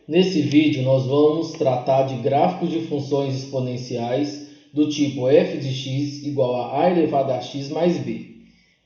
Nesse vídeo nós vamos tratar de gráficos de funções exponenciais do tipo f de x igual a elevado a x mais b.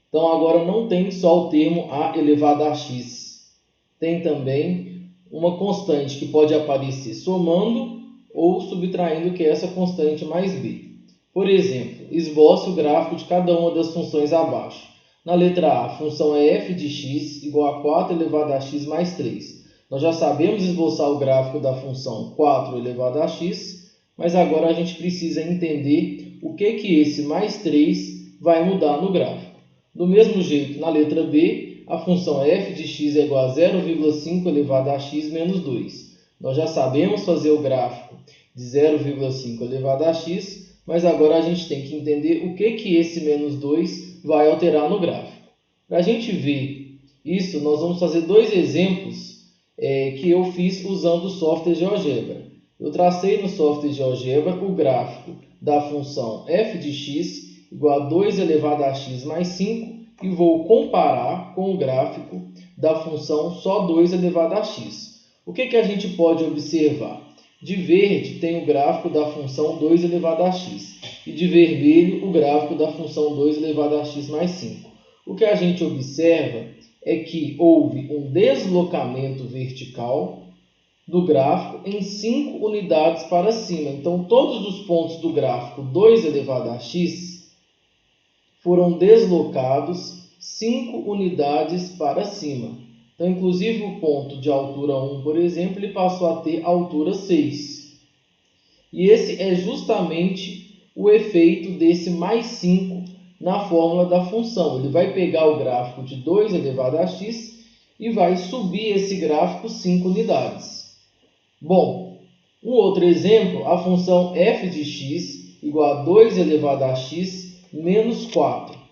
Então agora não tem só o termo a elevado a x, tem também uma constante que pode aparecer somando ou subtraindo, que é essa constante mais b. Por exemplo, esboce o gráfico de cada uma das funções abaixo. Na letra A, a função é f de x igual a 4 elevado a x mais 3. Nós já sabemos esboçar o gráfico da função 4 elevado a x, mas agora a gente precisa entender o que esse mais 3 vai mudar no gráfico. Do mesmo jeito, na letra B, a função f de x é igual a 0,5 elevado a x menos 2. Nós já sabemos fazer o gráfico de 0,5 elevado a x, mas agora a gente tem que entender o que esse menos 2 vai alterar no gráfico. Para a gente ver isso, nós vamos fazer dois exemplos que eu fiz usando o software GeoGebra. Eu tracei no software GeoGebra o gráfico da função f de x igual a 2 elevado a x mais 5 e vou comparar com o gráfico da função só 2 elevado a x. O que a gente pode observar? De verde tem o gráfico da função 2 elevado a x e de vermelho o gráfico da função 2 elevado a x mais 5. O que a gente observa é que houve um deslocamento vertical do gráfico em 5 unidades para cima. Então, todos os pontos do gráfico 2 elevado a x foram deslocados 5 unidades para cima. Então, inclusive o ponto de altura 1, por exemplo, ele passou a ter altura 6. E esse é justamente o efeito desse mais 5 na fórmula da função. Ele vai pegar o gráfico de 2 elevado a x e vai subir esse gráfico 5 unidades. Bom, um outro exemplo, a função f de x igual a 2 elevado a x menos 4.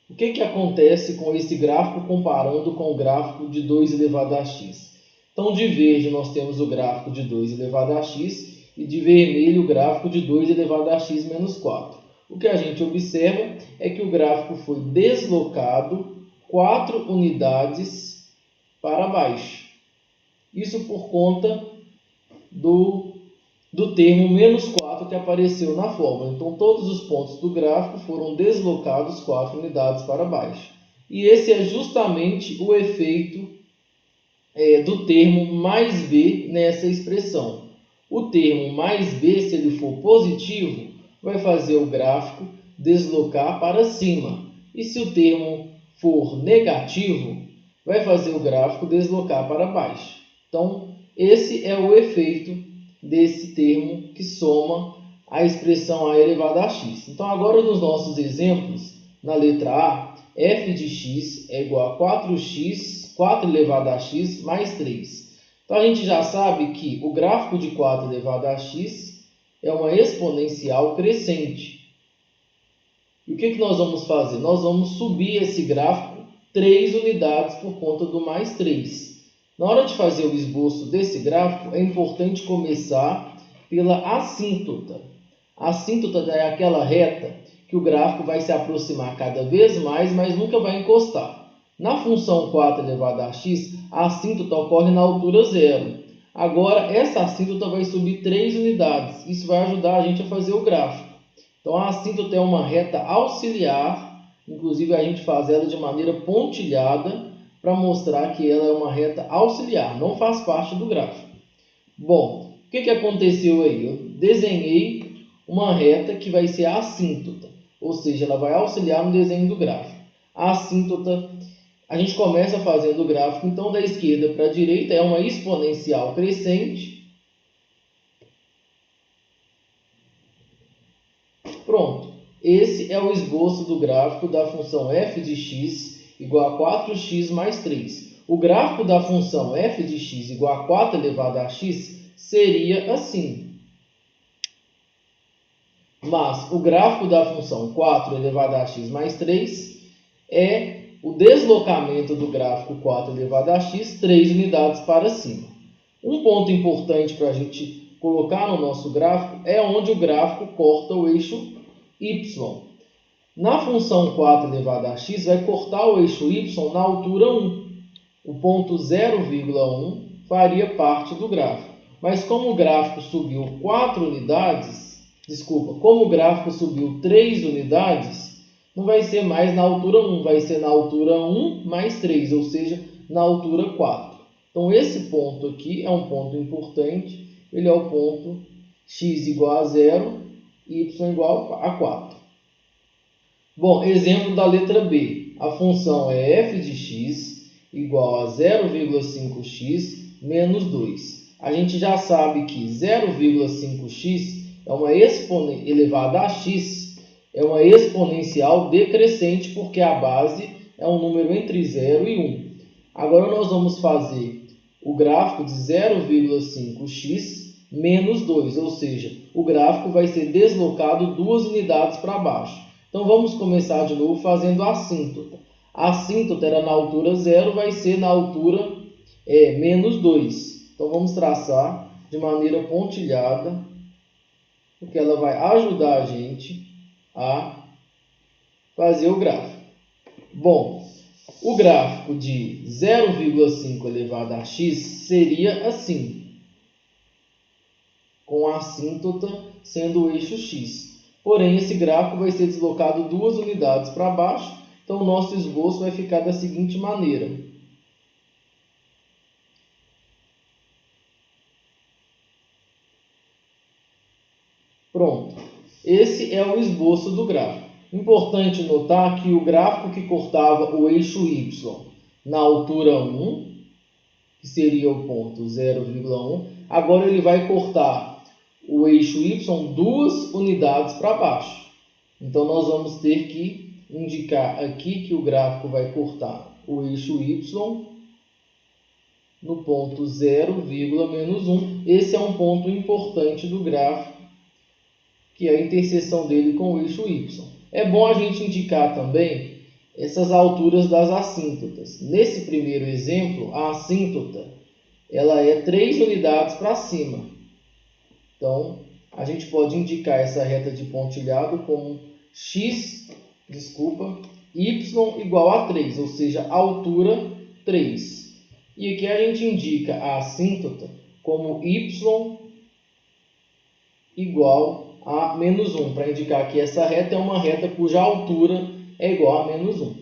O que acontece com esse gráfico comparando com o gráfico de 2 elevado a x? Então, de verde nós temos o gráfico de 2 elevado a x e de vermelho o gráfico de 2 elevado a x menos 4. O que a gente observa é que o gráfico foi deslocado 4 unidades para baixo. Isso por conta do termo menos 4 que apareceu na fórmula. Então, todos os pontos do gráfico foram deslocados 4 unidades para baixo. E esse é justamente o efeito do termo mais b nessa expressão. O termo mais b, se ele for positivo, vai fazer o gráfico deslocar para cima. E se o termo for negativo, vai fazer o gráfico deslocar para baixo. Então, esse é o efeito desse termo que soma a expressão a elevado a x. Então, agora nos nossos exemplos, na letra A, f de x é igual a 4 elevado a x mais 3. Então, a gente já sabe que o gráfico de 4 elevado a x é uma exponencial crescente. E o que nós vamos fazer? Nós vamos subir esse gráfico 3 unidades por conta do mais 3. Na hora de fazer o esboço desse gráfico, é importante começar pela assíntota. A assíntota é aquela reta que o gráfico vai se aproximar cada vez mais, mas nunca vai encostar. Na função 4 elevado a x, a assíntota ocorre na altura 0. Agora, essa assíntota vai subir 3 unidades. Isso vai ajudar a gente a fazer o gráfico. Então, a assíntota é uma reta auxiliar, inclusive a gente faz ela de maneira pontilhada, para mostrar que ela é uma reta auxiliar, não faz parte do gráfico. Bom, o que aconteceu aí? Eu desenhei uma reta que vai ser a assíntota, ou seja, ela vai auxiliar no desenho do gráfico. A assíntota, a gente começa fazendo o gráfico, então da esquerda para a direita é uma exponencial crescente. Pronto, esse é o esboço do gráfico da função f de x igual a 4x mais 3. O gráfico da função f de x igual a 4 elevado a x seria assim. Mas o gráfico da função 4 elevado a x mais 3 é o deslocamento do gráfico 4 elevado a x 3 unidades para cima. Um ponto importante para a gente colocar no nosso gráfico é onde o gráfico corta o eixo y. Na função 4 elevado a x, vai cortar o eixo y na altura 1. O ponto 0,1 faria parte do gráfico. Mas como o gráfico subiu 4 unidades, como o gráfico subiu 3 unidades, não vai ser mais na altura 1, vai ser na altura 1 mais 3, ou seja, na altura 4. Então esse ponto aqui é um ponto importante, ele é o ponto x igual a 0, y igual a 4. Bom, exemplo da letra B. A função é f de x igual a 0,5x menos 2. A gente já sabe que 0,5x é uma elevada a x, é uma exponencial decrescente, porque a base é um número entre 0 e 1. Agora nós vamos fazer o gráfico de 0,5x menos 2, ou seja, o gráfico vai ser deslocado 2 unidades para baixo. Então vamos começar de novo fazendo a assíntota. A assíntota era na altura 0, vai ser na altura menos 2. Então vamos traçar de maneira pontilhada, porque ela vai ajudar a gente a fazer o gráfico. Bom, o gráfico de 0,5 elevado a x seria assim, com a assíntota sendo o eixo x. Porém, esse gráfico vai ser deslocado 2 unidades para baixo, então o nosso esboço vai ficar da seguinte maneira. Pronto, esse é o esboço do gráfico. Importante notar que o gráfico que cortava o eixo y na altura 1, que seria o ponto 0,1, agora ele vai cortar o eixo y 2 unidades para baixo. Então nós vamos ter que indicar aqui que o gráfico vai cortar o eixo y no ponto 0,-1. Esse é um ponto importante do gráfico, que é a interseção dele com o eixo y. É bom a gente indicar também essas alturas das assíntotas. Nesse primeiro exemplo, a assíntota ela é 3 unidades para cima. Então, a gente pode indicar essa reta de pontilhado como y igual a 3, ou seja, altura 3. E aqui a gente indica a assíntota como y igual a menos 1, para indicar que essa reta é uma reta cuja altura é igual a menos 1.